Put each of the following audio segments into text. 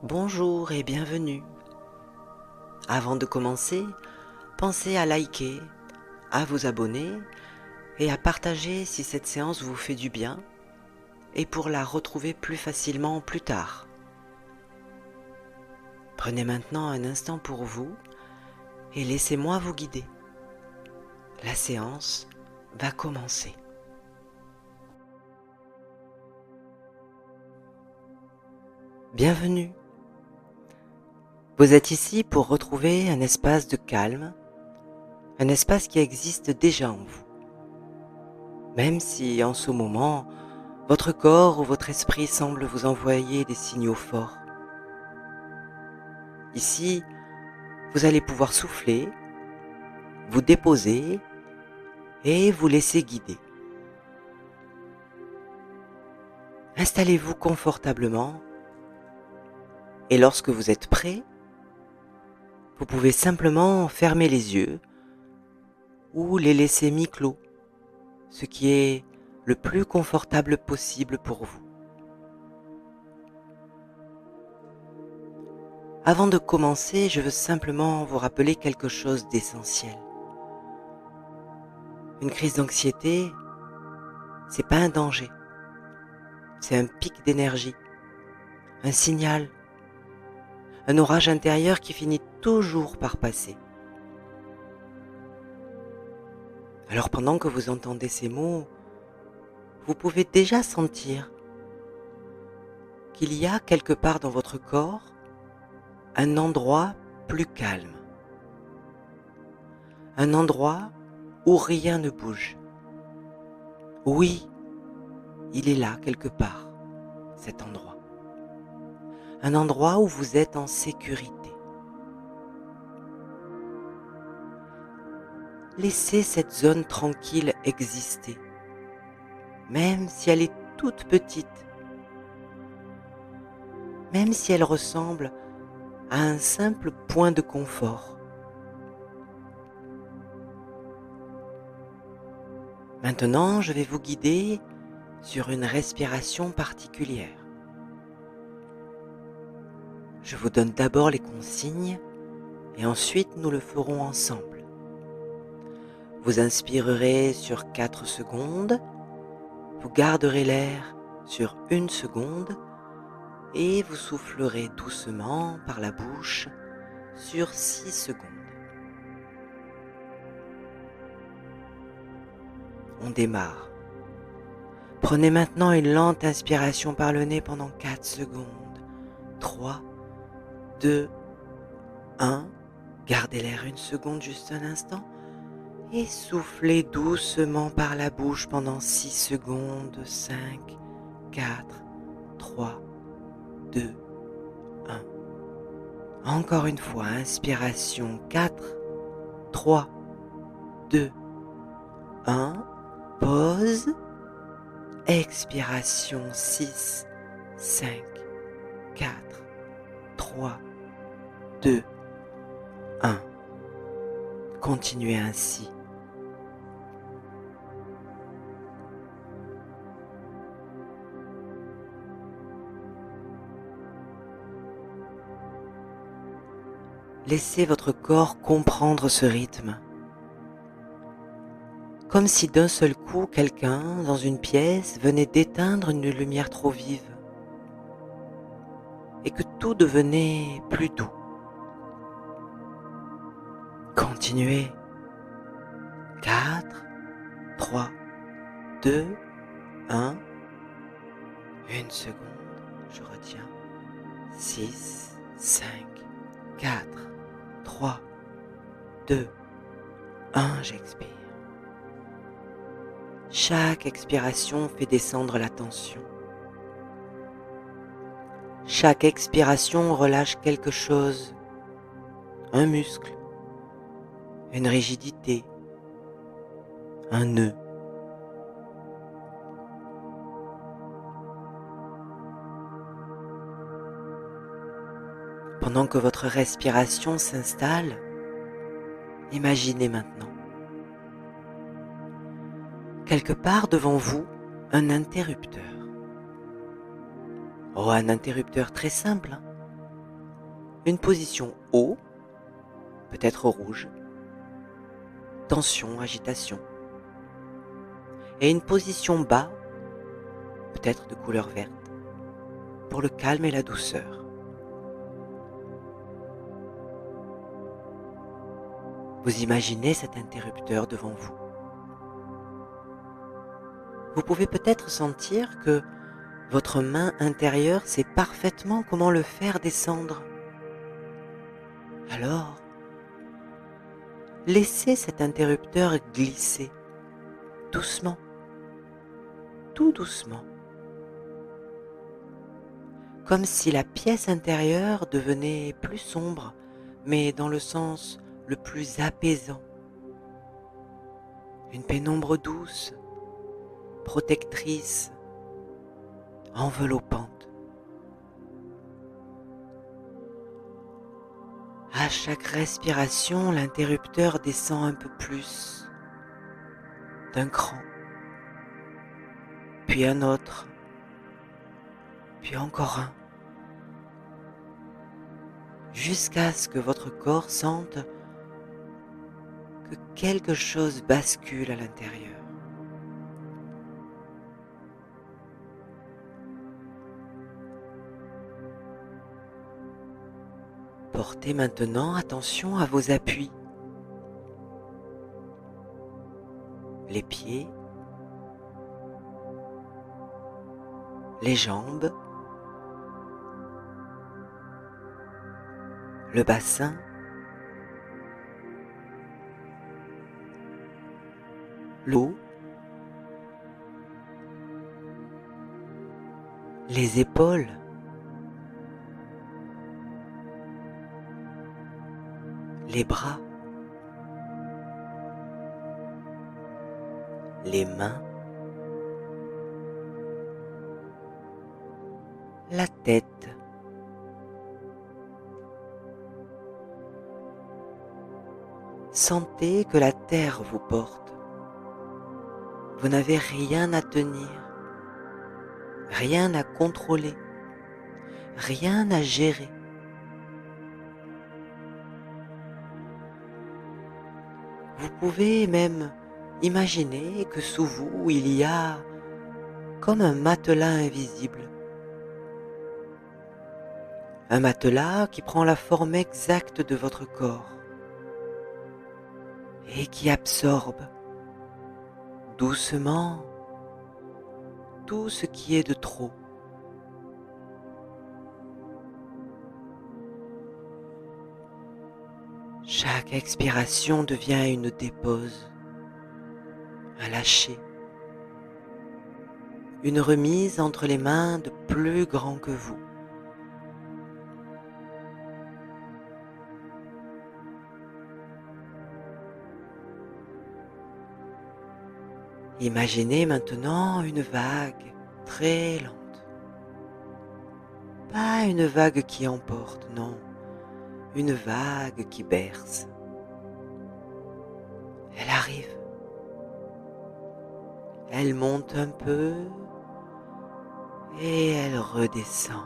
Bonjour et bienvenue. Avant de commencer, pensez à liker, à vous abonner et à partager si cette séance vous fait du bien et pour la retrouver plus facilement plus tard. Prenez maintenant un instant pour vous et laissez-moi vous guider. La séance va commencer. Bienvenue. Vous êtes ici pour retrouver un espace de calme, un espace qui existe déjà en vous. Même si en ce moment, votre corps ou votre esprit semble vous envoyer des signaux forts. Ici, vous allez pouvoir souffler, vous déposer et vous laisser guider. Installez-vous confortablement et lorsque vous êtes prêt, vous pouvez simplement fermer les yeux ou les laisser mi-clos, ce qui est le plus confortable possible pour vous. Avant de commencer, je veux simplement vous rappeler quelque chose d'essentiel. Une crise d'anxiété, c'est pas un danger, c'est un pic d'énergie, un signal, un orage intérieur qui finit toujours par passer. Alors pendant que vous entendez ces mots, vous pouvez déjà sentir qu'il y a quelque part dans votre corps un endroit plus calme, un endroit où rien ne bouge. Oui, il est là quelque part, cet endroit. Un endroit où vous êtes en sécurité. Laissez cette zone tranquille exister, même si elle est toute petite, même si elle ressemble à un simple point de confort. Maintenant, je vais vous guider sur une respiration particulière. Je vous donne d'abord les consignes et ensuite nous le ferons ensemble. Vous inspirerez sur 4 secondes, vous garderez l'air sur 1 seconde et vous soufflerez doucement par la bouche sur 6 secondes. On démarre. Prenez maintenant une lente inspiration par le nez pendant 4 secondes. 3, 2, 1. Gardez l'air 1 seconde, juste un instant. Et soufflez doucement par la bouche pendant 6 secondes. 5, 4, 3, 2, 1. Encore une fois, inspiration 4, 3, 2, 1. Pause. Expiration 6, 5, 4, 3, 2, 1. Continuez ainsi. Laissez votre corps comprendre ce rythme. Comme si d'un seul coup, quelqu'un, dans une pièce, venait d'éteindre une lumière trop vive et que tout devenait plus doux. Continuez. 4, 3, 2, 1. 1 seconde, je retiens. 6, 5, 4, 3, 2, 1, j'expire. Chaque expiration fait descendre la tension. Chaque expiration relâche quelque chose, un muscle, une rigidité, un nœud. Pendant que votre respiration s'installe, imaginez maintenant, quelque part devant vous, un interrupteur. Oh, un interrupteur très simple, hein, Une position haut, peut-être rouge, tension, agitation. Et une position bas, peut-être de couleur verte, pour le calme et la douceur. Vous imaginez cet interrupteur devant vous. Vous pouvez peut-être sentir que votre main intérieure sait parfaitement comment le faire descendre. Alors, laissez cet interrupteur glisser, doucement, tout doucement, comme si la pièce intérieure devenait plus sombre, mais dans le sens le plus apaisant. Une pénombre douce, protectrice, enveloppante. À chaque respiration, l'interrupteur descend un peu plus, d'un cran, puis un autre, puis encore un, jusqu'à ce que votre corps sente que quelque chose bascule à l'intérieur. Portez maintenant attention à vos appuis. Les pieds, les jambes, le bassin, l'eau, les épaules, les bras, les mains, la tête. Sentez que la terre vous porte. Vous n'avez rien à tenir, rien à contrôler, rien à gérer. Vous pouvez même imaginer que sous vous il y a comme un matelas invisible. Un matelas qui prend la forme exacte de votre corps et qui absorbe doucement tout ce qui est de trop. Chaque expiration devient une dépose, un lâcher, une remise entre les mains de plus grands que vous. Imaginez maintenant une vague très lente. Pas une vague qui emporte, non. Une vague qui berce. Elle arrive. Elle monte un peu et elle redescend.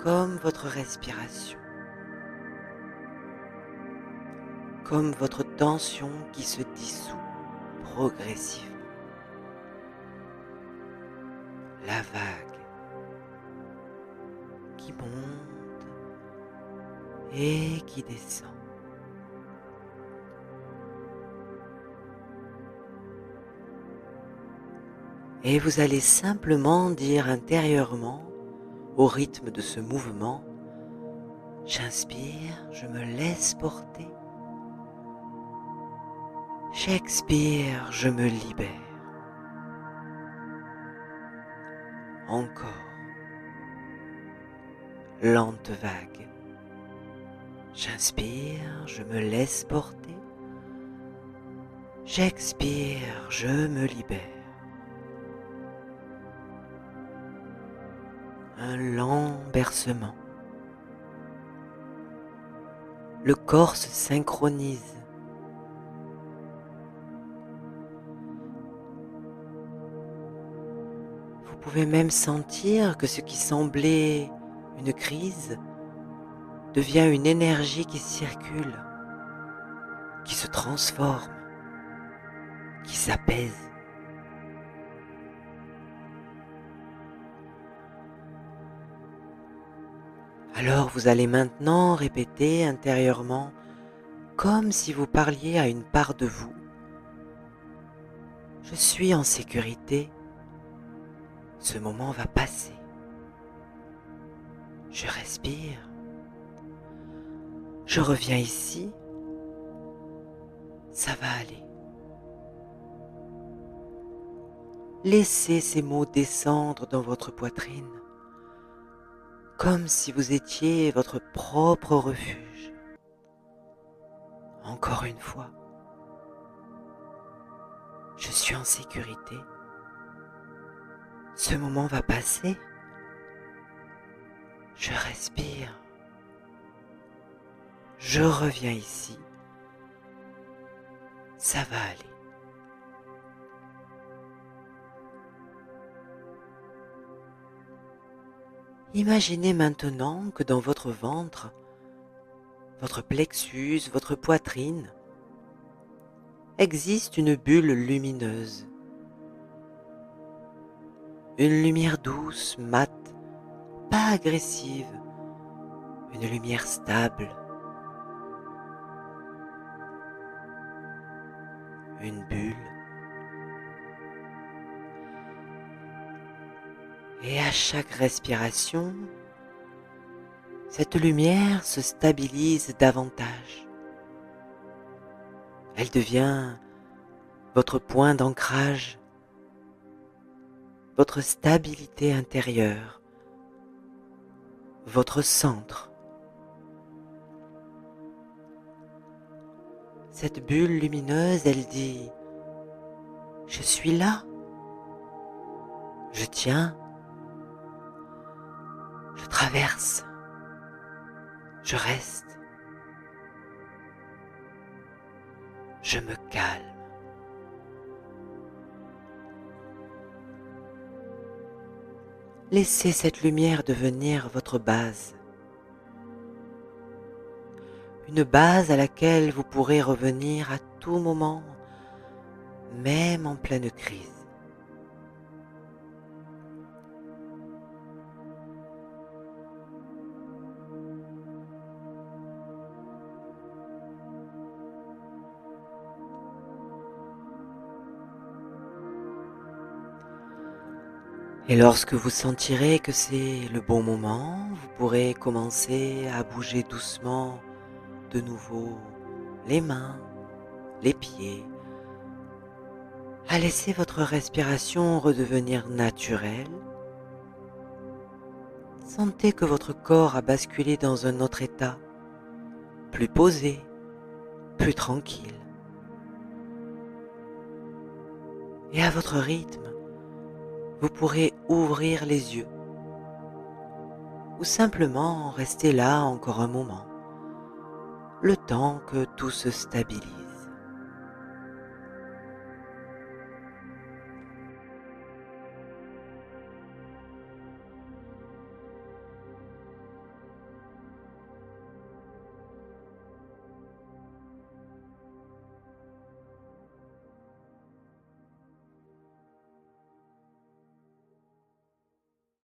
Comme votre respiration. Comme votre tension qui se dissout progressivement. La vague qui monte et qui descend. Et vous allez simplement dire intérieurement, au rythme de ce mouvement, j'inspire, je me laisse porter. J'expire, je me libère. Encore. Lente vague. J'inspire, je me laisse porter. J'expire, je me libère. Un lent bercement. Le corps se synchronise. Vous pouvez même sentir que ce qui semblait une crise devient une énergie qui circule, qui se transforme, qui s'apaise. Alors vous allez maintenant répéter intérieurement, comme si vous parliez à une part de vous. Je suis en sécurité. Ce moment va passer. Je respire. Je reviens ici. Ça va aller. Laissez ces mots descendre dans votre poitrine, comme si vous étiez votre propre refuge. Encore une fois, je suis en sécurité. Ce moment va passer. Je respire. Je reviens ici. Ça va aller. Imaginez maintenant que dans votre ventre, votre plexus, votre poitrine, existe une bulle lumineuse. Une lumière douce, mate, pas agressive, une lumière stable. Une bulle. Et à chaque respiration, cette lumière se stabilise davantage. Elle devient votre point d'ancrage, votre stabilité intérieure, votre centre. Cette bulle lumineuse, elle dit « Je suis là, je tiens, je traverse, je reste, je me calme. » Laissez cette lumière devenir votre base. Une base à laquelle vous pourrez revenir à tout moment, même en pleine crise. Et lorsque vous sentirez que c'est le bon moment, vous pourrez commencer à bouger doucement de nouveau les mains, les pieds, à laisser votre respiration redevenir naturelle. Sentez que votre corps a basculé dans un autre état, plus posé, plus tranquille. Et à votre rythme, vous pourrez ouvrir les yeux ou simplement rester là encore un moment, le temps que tout se stabilise.